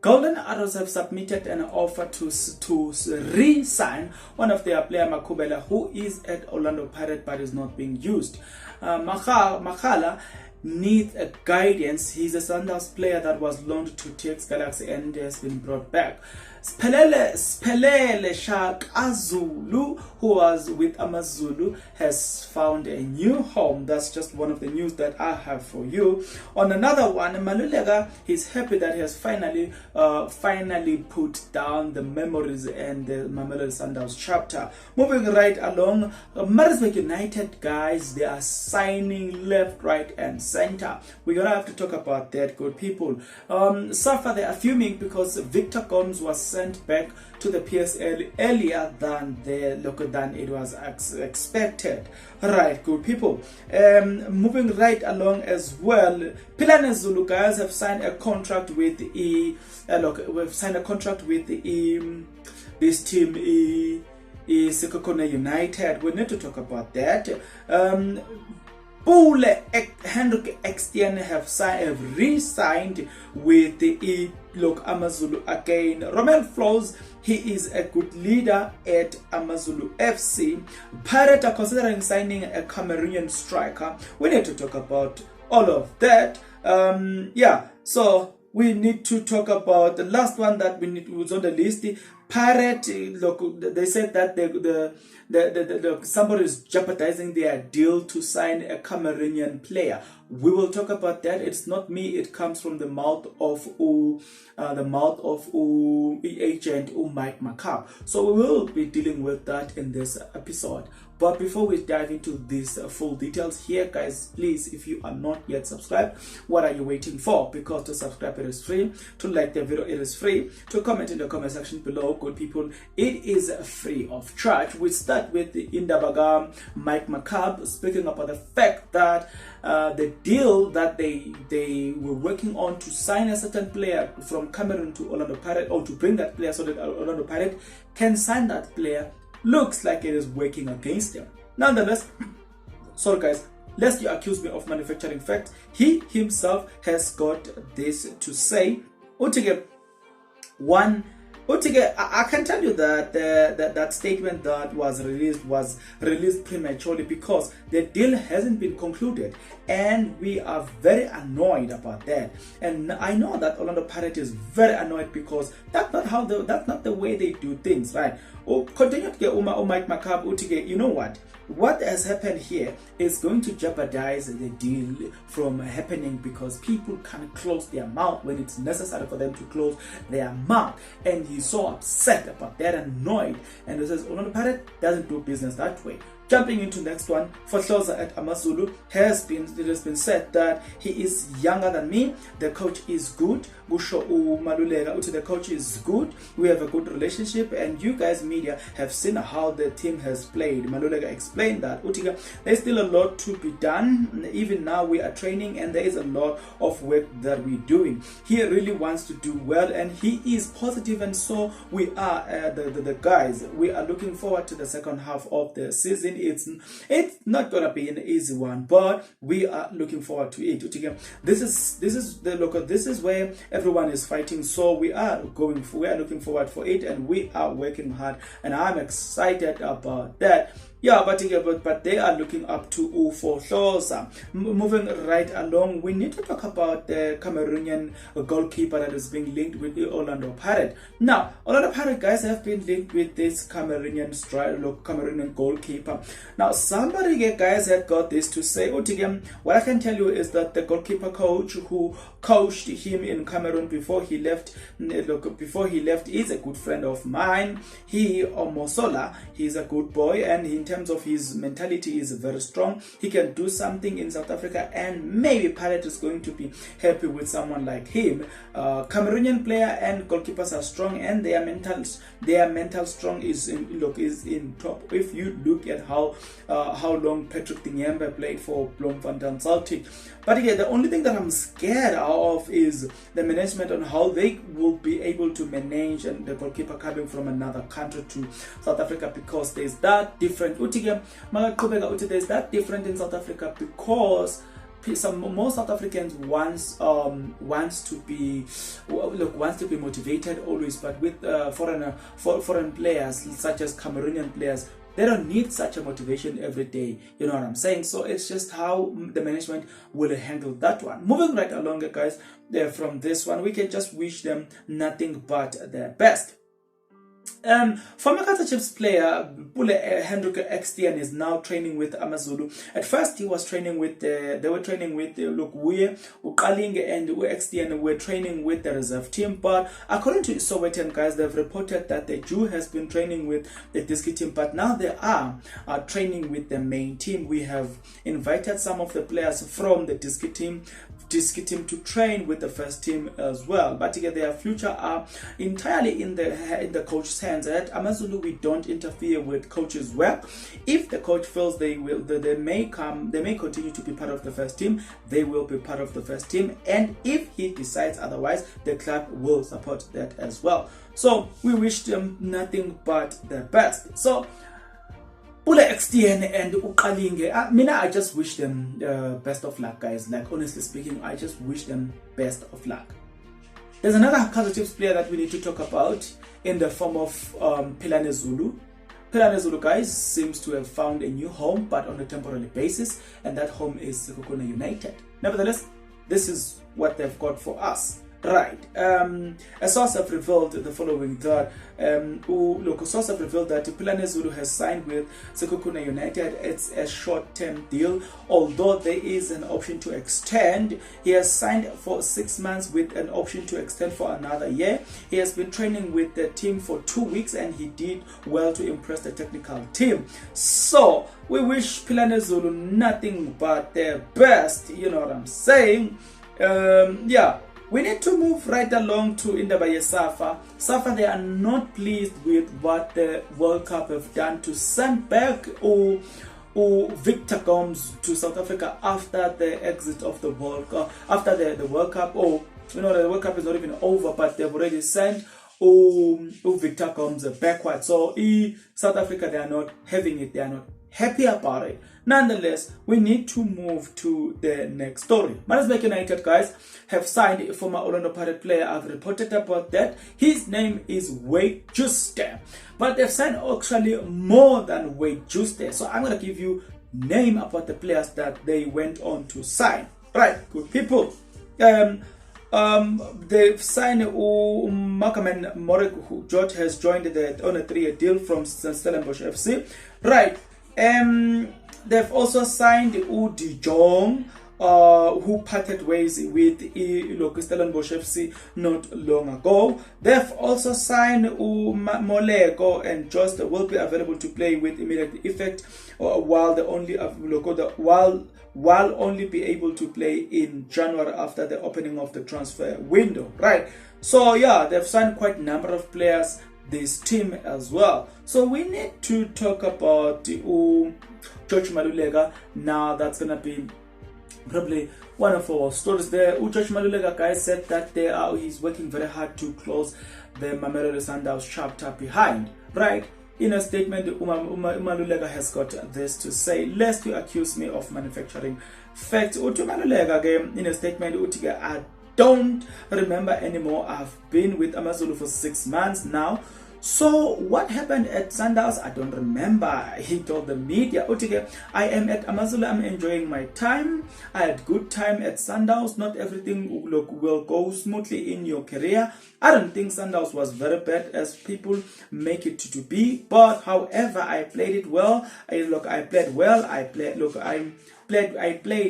Golden Arrows have submitted an offer to re-sign one of their player, Makubela, who is at Orlando Pirates but is not being used. Makhala needs a guidance. He's a Sundowns player that was loaned to TX Galaxy and has been brought back. Spelele Zulu, who was with AmaZulu, has found a new home. That's just one of the news that I have for you. On another one, Maluleka, he's happy that he has finally put down the memories and the Mamelodi Sundowns chapter. Moving right along, Maritzburg United, guys, they are signing left, right, and center. We're gonna have to talk about that, good people. Safa, they are fuming because Victor Gomes was sent back to the PSL earlier than it was expected. Right, good people. Moving right along as well, Pilane Zulu guys have signed a contract with this team, Ziyakhala United. We need to talk about that. Pule Hendrik Extien have re-signed with the AmaZulu again. Romel Flows, he is a good leader at AmaZulu FC. Pirates are considering signing a Cameroonian striker. We need to talk about all of that. So we need to talk about the last one that was on the list. Pirate, look, they said that somebody is jeopardizing their deal to sign a Cameroonian player. We will talk about that. It's not me. It comes from the mouth of agent Mike Macab. So we will be dealing with that in this episode. But before we dive into these full details here, guys, please, if you are not yet subscribed, what are you waiting for? Because to subscribe, it is free. To like the video, it is free. To comment in the comment section below, good people, it is free of charge. We start with the Indabaga Mike Macab speaking about the fact that the deal that they were working on to sign a certain player from Cameroon to Orlando Pirates, or to bring that player so that Orlando Pirates can sign that player, looks like it is working against them. Nonetheless, sorry guys, lest you accuse me of manufacturing facts, he himself has got this to say. I can tell you that that statement that was released prematurely because the deal hasn't been concluded, and we are very annoyed about that. And I know that Orlando Pirates is very annoyed because that's not the way they do things, right? Continue to get Mike Macab. You know what? What has happened here is going to jeopardize the deal from happening because people can't close their mouth when it's necessary for them to close their mouth. And he's so upset about that, annoyed. And he says, Orlando Pirates doesn't do business that way. Jumping into next one, Fohloza at AmaZulu, it has been said that he is younger than me. The coach is good. Maluleka, the coach is good. We have a good relationship, and you guys media have seen how the team has played. Maluleka explained that there's still a lot to be done. Even now we are training, and there is a lot of work that we're doing. He really wants to do well, and he is positive, and so we are the guys. We are looking forward to the second half of the season. It's not gonna be an easy one, but we are looking forward to it. This is where everyone is fighting, so we are looking forward for it, and we are working hard, and I'm excited about that. Yeah, but they are looking up to Fohloza. Moving right along, we need to talk about the Cameroonian goalkeeper that is being linked with the Orlando Pirates. Now, Orlando Pirates guys have been linked with this Cameroonian goalkeeper. Now, somebody guys have got this to say. What I can tell you is that the goalkeeper coach who coached him in Cameroon before he left is a good friend of mine. Mosola, he's a good boy, and in terms of his mentality is very strong. He can do something in South Africa, and maybe Pirates is going to be happy with someone like him. Cameroonian player and goalkeepers are strong, and their mental strong is in top. If you look at how long Patrick Dinyembe played for Bloemfontein Celtic. But again, the only thing that I'm scared of is the management on how they will be able to manage and the goalkeeper coming from another country to South Africa, because there's that different. There's that different in South Africa because most South Africans wants to be motivated always, but with foreign players such as Cameroonian players, they don't need such a motivation every day. You know what I'm saying? So it's just how the management will handle that one. Moving right along, guys, from this one, we can just wish them nothing but their best. Former Kaizer Chiefs player Pule Hendrik Extian is now training with AmaZulu. At first, he was training with they were training with Wuye, Uqalinge, and Extian were training with the reserve team. But according to Sowetan, guys, they've reported that the Jew has been training with the Diski team, but now they are training with the main team. We have invited some of the players from the Diski team to train with the first team as well, but their future are entirely in the coach's hands. At AmaZulu, we don't interfere with coach's work. If the coach feels they may continue to be part of the first team, they will be part of the first team, and if he decides otherwise, the club will support that as well. So we wish them nothing but the best. So Pule Extian and Uqalinge, I just wish them best of luck, guys. Like, honestly speaking, I just wish them best of luck. There's another Kaizer Chiefs player that we need to talk about in the form of Philane Zulu. Philane Zulu, guys, seems to have found a new home, but on a temporary basis, and that home is Cameroonian United. Nevertheless, this is what they've got for us. Right. A source have revealed the following, that a source have revealed that Philane Zulu has signed with Cameroonian United. It's a short-term deal, although there is an option to extend. He has signed for 6 months with an option to extend for another year. He has been training with the team for 2 weeks, and he did well to impress the technical team. So we wish Philane Zulu nothing but their best. You know what I'm saying? Yeah. We need to move right along to Indaba Safa. Safa, they are not pleased with what the World Cup have done to send back or Victor Gomes to South Africa after the exit of the World Cup, after the World Cup. The World Cup is not even over, but they've already sent Victor Gomes backwards. So South Africa, they are not having it. They are not happy about it. Nonetheless, we need to move to the next story. Maritzburg United, guys, have signed a former Orlando Pirates player. I've reported about that. His name is Wade Juste. But they've signed actually more than Wade Juste. So I'm going to give you name about the players that they went on to sign. Right, good people. They've signed Makaman Morek, who George has joined on a 3-year deal from Stellenbosch FC. Right. They've also signed Udi Jong, who parted ways with Stellenbosch FC not long ago. They've also signed Maluleka, and just will be available to play with immediate effect, while only be able to play in January after the opening of the transfer window. Right. So yeah, they've signed quite a number of players this team as well. So we need to talk about George Maluleka. Now that's gonna be probably one of our stories there. George Maluleka, guys, said that he's working very hard to close the Mamelodi Sundowns chapter behind. Right. In a statement, Maluleka has got this to say: lest you accuse me of manufacturing facts. Maluleka, in a statement, I don't remember anymore. I've been with AmaZulu for 6 months now. So what happened at Sundowns, I don't remember. He told the media, I am at AmaZulu, I'm enjoying my time. I had good time at Sundowns. Not everything will go smoothly in your career. I don't think Sundowns was very bad as people make it to be. But however, I played it well. I played well. I played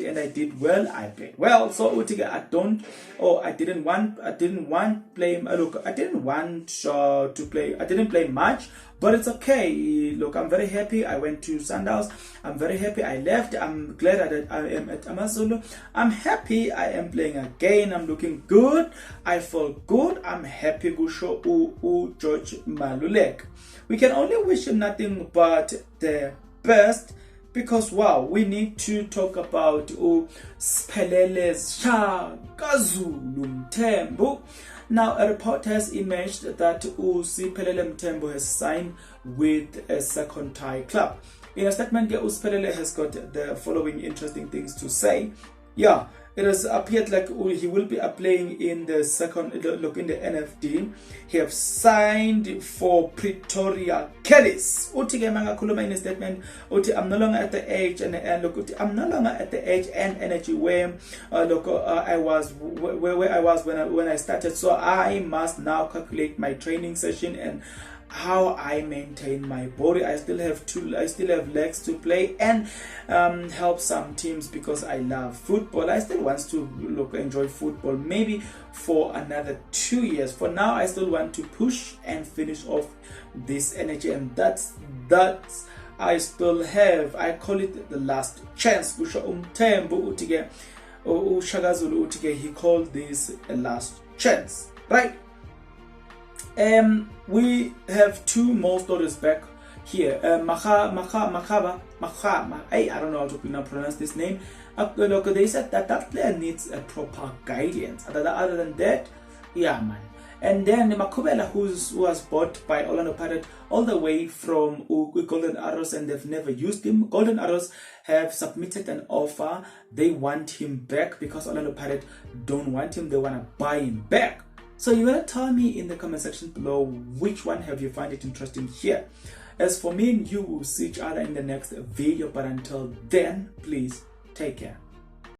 and I did well. I played well. So I didn't play much, but it's okay. Look, I'm very happy. I went to Sundowns. I'm very happy. I left. I'm glad that I am at AmaZulu. I'm happy. I am playing again. I'm looking good. I feel good. I'm happy. Gusho George Maluleka. We can only wish him nothing but the best. Because wow, we need to talk about Siphelele's Shakazulu Mthembu. Now, a report has emerged that Siphelele Mthembu has signed with a second Thai club. In a statement, Siphelele has got the following interesting things to say. yeah, it has appeared like he will be playing in the second look in the NFD. He have signed for Pretoria Kellis. Uti ke mangakhuluma in a statement. Uti, I'm no longer at the age and look. Uti, I'm no longer at the age and energy where I was where I was when I started. So I must now calculate my training session and how I maintain my body. I still have legs to play and help some teams because I love football. I still want to enjoy football maybe for another 2 years. For now, I still want to push and finish off this energy, and that's I still have. I call it the last chance. Ushagazulu Utige, he called this a last chance, right? We have two more stories back here. I don't know how to pronounce this name. They said that player needs a proper guidance. Other than that, yeah, man. And then Makubela, who was bought by Orlando Pirates all the way from Golden Arrows, and they've never used him. Golden Arrows have submitted an offer. They want him back because Orlando Pirates don't want him. They want to buy him back. So you gotta tell me in the comment section below which one have you find it interesting here. As for me and you, will see each other in the next video, but until then, please take care.